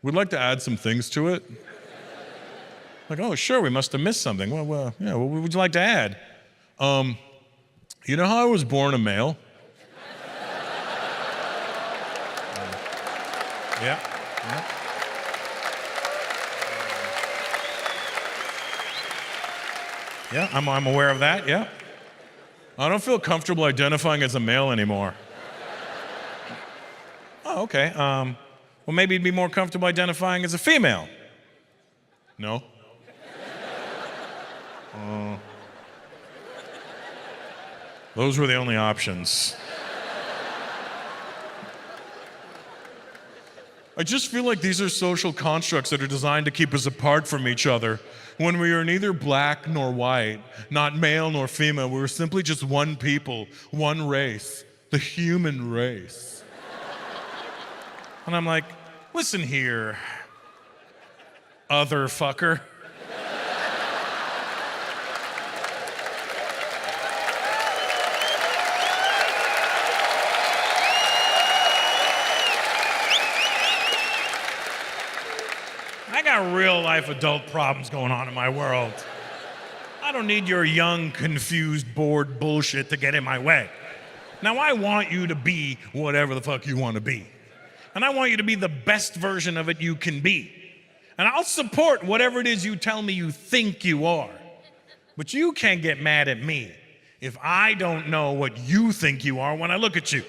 we'd like to add some things to it. Like, oh, sure, we must have missed something. Well, yeah, what would you like to add? You know how I was born a male? Yeah. Yeah, I'm aware of that, yeah. I don't feel comfortable identifying as a male anymore. Oh, okay. Well, maybe you'd be more comfortable identifying as a female. No? Those were the only options. I just feel like these are social constructs that are designed to keep us apart from each other. When we are neither black nor white, not male nor female, we're simply just one people, one race, the human race. And I'm like, listen here, other fucker. I got real life adult problems going on in my world. I don't need your young, confused, bored bullshit to get in my way. Now, I want you to be whatever the fuck you want to be. And I want you to be the best version of it you can be. And I'll support whatever it is you tell me you think you are. But you can't get mad at me if I don't know what you think you are when I look at you.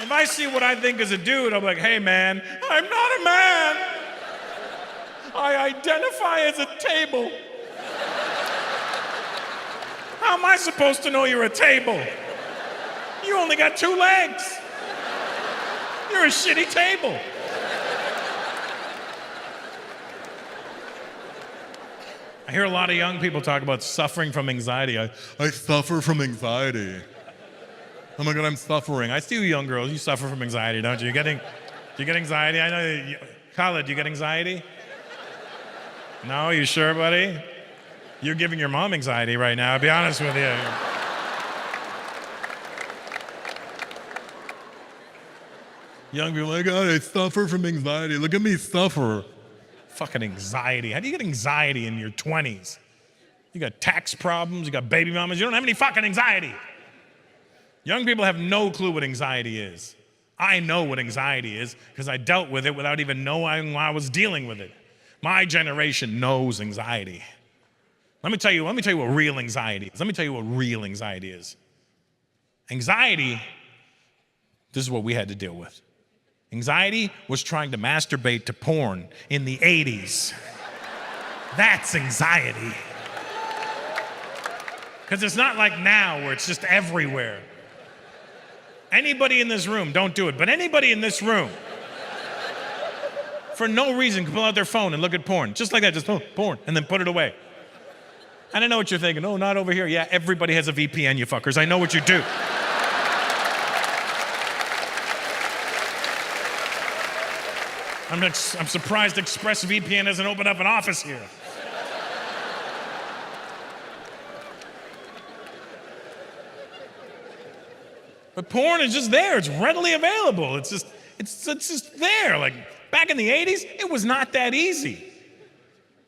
If I see what I think is a dude, I'm like, hey man, I'm not a man. I identify as a table. How am I supposed to know you're a table? You only got 2 legs. You're a shitty table. I hear a lot of young people talk about suffering from anxiety. I suffer from anxiety. Oh my God, I'm suffering. I see you young girls, you suffer from anxiety, don't you? Do you get anxiety? I know, Khaled, do you get anxiety? No, you sure, buddy? You're giving your mom anxiety right now, I'll be honest with you. Young people are like, oh, I suffer from anxiety. Look at me suffer. Fucking anxiety. How do you get anxiety in your 20s? You got tax problems, you got baby mamas, you don't have any fucking anxiety. Young people have no clue what anxiety is. I know what anxiety is because I dealt with it without even knowing I was dealing with it. My generation knows anxiety. Let me tell you what real anxiety is. Let me tell you what real anxiety is. Anxiety, this is what we had to deal with. Anxiety was trying to masturbate to porn in the 80s. That's anxiety. Because it's not like now where it's just everywhere. Anybody in this room, don't do it, but anybody in this room, for no reason, can pull out their phone and look at porn. Just like that, just porn, and then put it away. And I know what you're thinking, oh, not over here. Yeah, everybody has a VPN, you fuckers. I know what you do. I'm surprised ExpressVPN hasn't opened up an office here. But porn is just there. It's readily available. It's just there. Like back in the 80s, it was not that easy.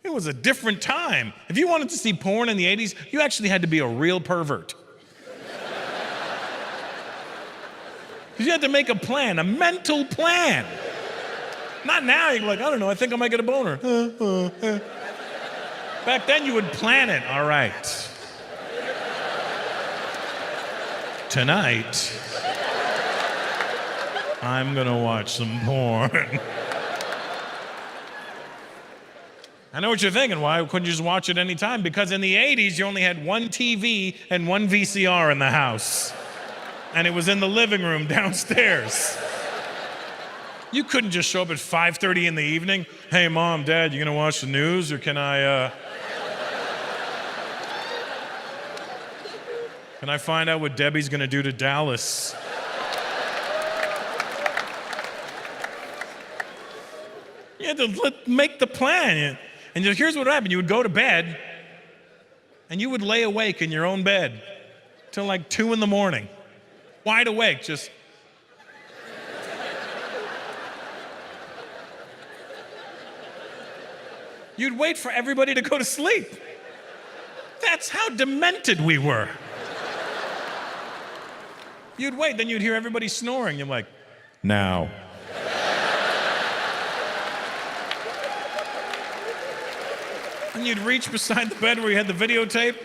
It was a different time. If you wanted to see porn in the 80s, you actually had to be a real pervert. Because you had to make a plan, a mental plan. Not now, you're like, I don't know, I think I might get a boner. Back then, you would plan it. All right. Tonight, I'm gonna watch some porn. I know what you're thinking. Why couldn't you just watch it any time? Because in the 80s, you only had one TV and one VCR in the house. And it was in the living room downstairs. You couldn't just show up at 5:30 in the evening. Hey, Mom, Dad, you gonna watch the news or can I find out what Debbie's gonna do to Dallas? You had to make the plan. And here's what happened. You would go to bed, And you would lay awake in your own bed till like 2 in the morning, wide awake, just. You'd wait for everybody to go to sleep. That's how demented we were. You'd wait, then you'd hear everybody snoring. You're like, now. And you'd reach beside the bed where you had the videotape,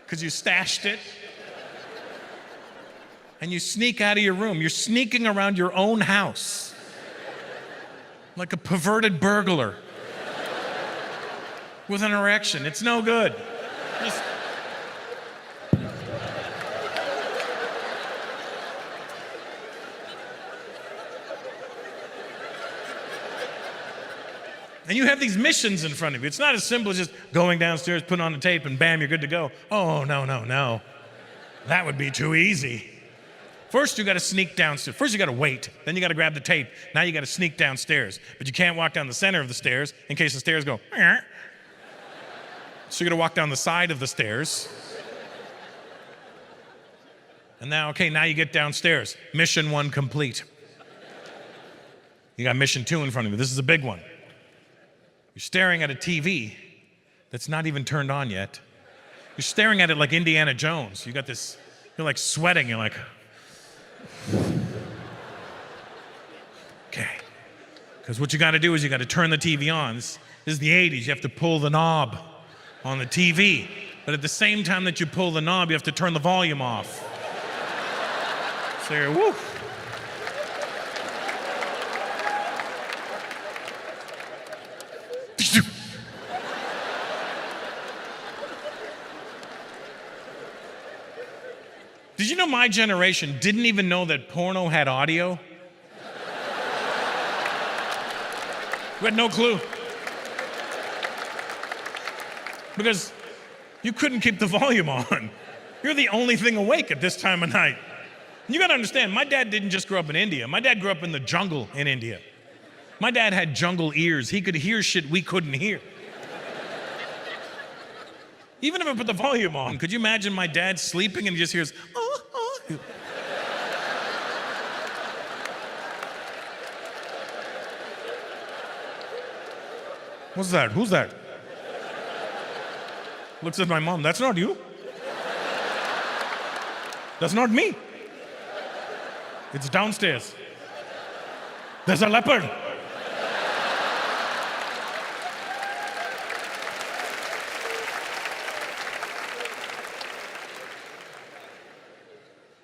because you stashed it. And you sneak out of your room. You're sneaking around your own house like a perverted burglar with an erection. It's no good. Just... And you have these missions in front of you. It's not as simple as just going downstairs, putting on the tape, and bam, you're good to go. Oh, no. That would be too easy. First, you got to sneak downstairs. First, you got to wait. Then you got to grab the tape. Now you got to sneak downstairs. But you can't walk down the center of the stairs in case the stairs go. So you got to walk down the side of the stairs. And now you get downstairs. Mission 1 complete. You got mission 2 in front of you. This is a big one. You're staring at a TV that's not even turned on yet. You're staring at it like Indiana Jones. You got this, you're like sweating. You're like, okay. Because what you got to do is you got to turn the TV on. This is the 80s. You have to pull the knob on the TV. But at the same time that you pull the knob, you have to turn the volume off. So you're, woo. Did you know my generation didn't even know that porno had audio? We had no clue. Because you couldn't keep the volume on. You're the only thing awake at this time of night. And you gotta understand, my dad didn't just grow up in India. My dad grew up in the jungle in India. My dad had jungle ears. He could hear shit we couldn't hear. Even if I put the volume on, could you imagine my dad sleeping and he just hears, oh. What's that? Who's that? Looks at my mom. That's not you. That's not me. It's downstairs. There's a leopard.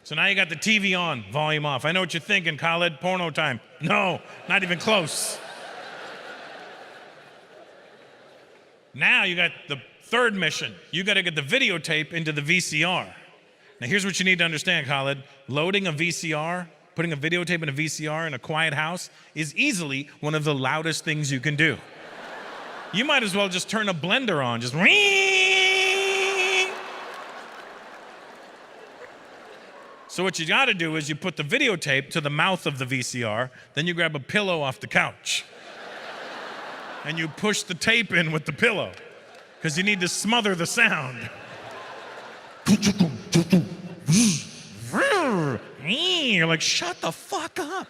So now you got the TV on, volume off. I know what you're thinking, Khaled, porno time. No, not even close. Now you got the third mission. You got to get the videotape into the VCR. Now here's what you need to understand, Khaled. Loading a VCR, putting a videotape in a VCR in a quiet house is easily one of the loudest things you can do. You might as well just turn a blender on, just ring. So what you got to do is you put the videotape to the mouth of the VCR, then you grab a pillow off the couch. And you push the tape in with the pillow, because you need to smother the sound. You're like, shut the fuck up.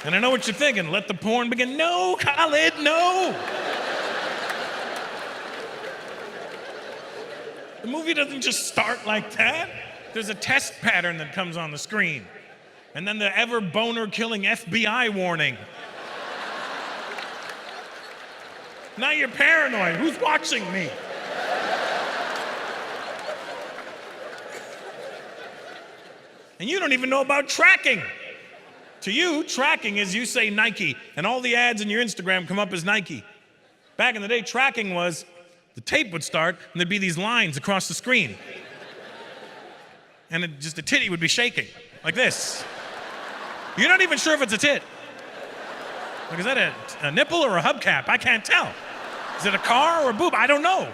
And I know what you're thinking, let the porn begin. No, Khaled, no. The movie doesn't just start like that. There's a test pattern that comes on the screen. And then the ever boner-killing FBI warning. Now you're paranoid. Who's watching me? And you don't even know about tracking. To you, tracking is you say Nike, and all the ads in your Instagram come up as Nike. Back in the day, tracking was the tape would start, and there'd be these lines across the screen. And just the titty would be shaking, like this. You're not even sure if it's a tit. Like, is that a nipple or a hubcap? I can't tell. Is it a car or a boob? I don't know.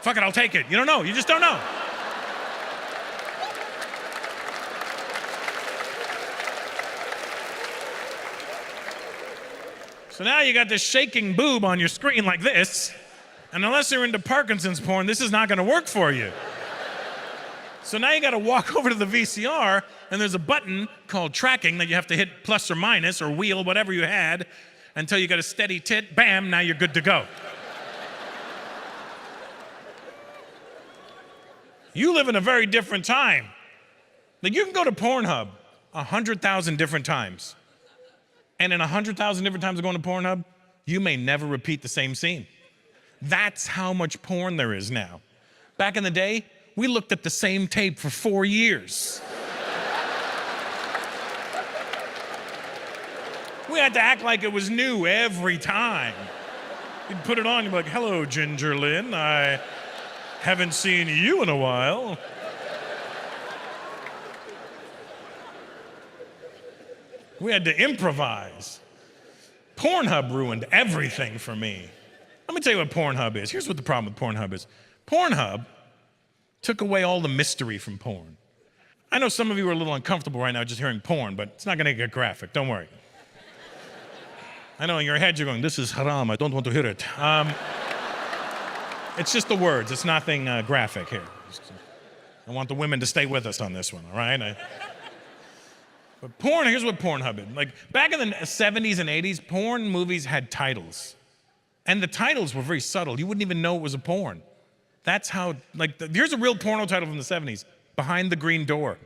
Fuck it, I'll take it. You don't know, you just don't know. So now you got this shaking boob on your screen like this, and unless you're into Parkinson's porn, this is not gonna work for you. So now you gotta walk over to the VCR, and there's a button called tracking that you have to hit plus or minus or wheel, whatever you had, until you got a steady tit, bam, now you're good to go. You live in a very different time. Like, you can go to Pornhub 100,000 different times. And in 100,000 different times of going to Pornhub, you may never repeat the same scene. That's how much porn there is now. Back in the day, we looked at the same tape for 4 years. We had to act like it was new every time. You'd put it on, you'd be like, hello, Ginger Lynn, I haven't seen you in a while. We had to improvise. Pornhub ruined everything for me. Let me tell you what Pornhub is. Here's what the problem with Pornhub is. Pornhub took away all the mystery from porn. I know some of you are a little uncomfortable right now just hearing porn, but it's not gonna get graphic, don't worry. I know in your head you're going, this is haram, I don't want to hear it. It's just the words, it's nothing graphic here. I want the women to stay with us on this one, all right? But porn, here's what Pornhub is. Like, back in the 70s and 80s, porn movies had titles. And the titles were very subtle. You wouldn't even know it was a porn. That's how, like, here's a real porno title from the 70s, Behind the Green Door.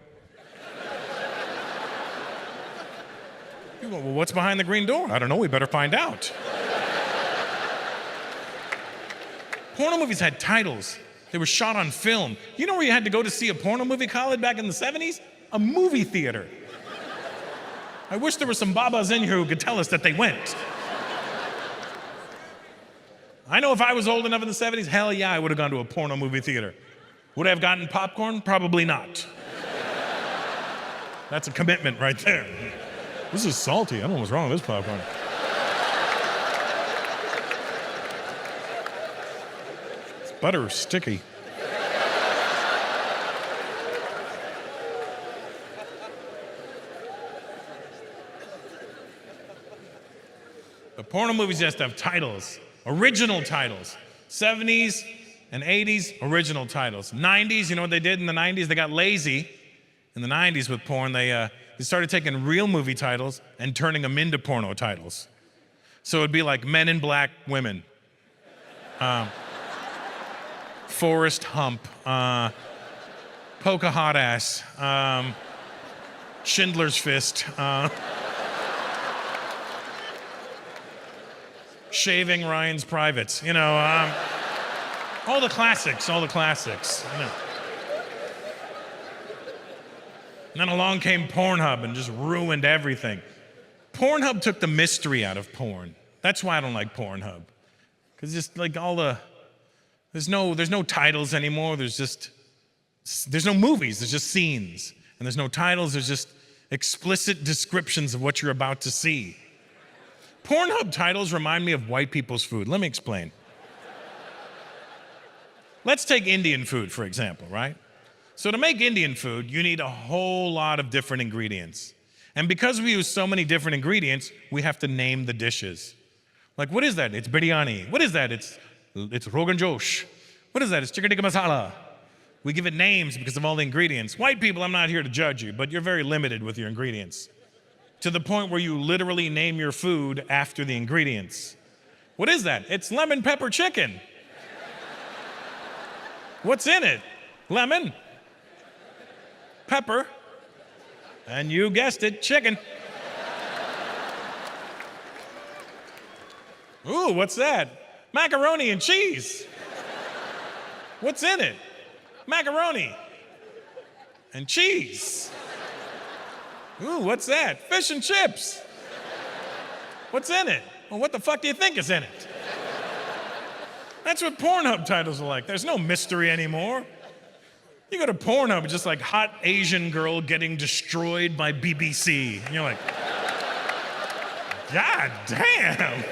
You go, well, what's behind the green door? I don't know, we better find out. Porno movies had titles. They were shot on film. You know where you had to go to see a porno movie, Khalid, back in the 70s? A movie theater. I wish there were some babas in here who could tell us that they went. I know if I was old enough in the 70s, hell yeah, I would have gone to a porno movie theater. Would I have gotten popcorn? Probably not. That's a commitment right there. This is salty. I don't know what's wrong with this popcorn. It's butter sticky. But porno movies just have titles, original titles. 70s and 80s, original titles. 90s, you know what they did in the 90s? They got lazy in the 90s with porn. They started taking real movie titles and turning them into porno titles. So it'd be like Men in Black Women, Forrest Hump, Poke a Hot Ass, Schindler's Fist, Shaving Ryan's Privates, you know, all the classics, you know. And then along came Pornhub and just ruined everything. Pornhub took the mystery out of porn. That's why I don't like Pornhub. Because just like there's no titles anymore, there's no movies, there's just scenes. And there's no titles, there's just explicit descriptions of what you're about to see. Pornhub titles remind me of white people's food. Let me explain. Let's take Indian food, for example, right? So to make Indian food, you need a whole lot of different ingredients. And because we use so many different ingredients, we have to name the dishes. Like, what is that? It's biryani. What is that? It's Rogan Josh. What is that? It's chicken tikka masala. We give it names because of all the ingredients. White people, I'm not here to judge you, but you're very limited with your ingredients. To the point where you literally name your food after the ingredients. What is that? It's lemon pepper chicken. What's in it? Lemon, pepper, and you guessed it, chicken. Ooh, what's that? Macaroni and cheese. What's in it? Macaroni and cheese. Ooh, what's that? Fish and chips. What's in it? Well, what the fuck do you think is in it? That's what Pornhub titles are like. There's no mystery anymore. You go to Pornhub, it's just like hot Asian girl getting destroyed by BBC. And you're like, God damn.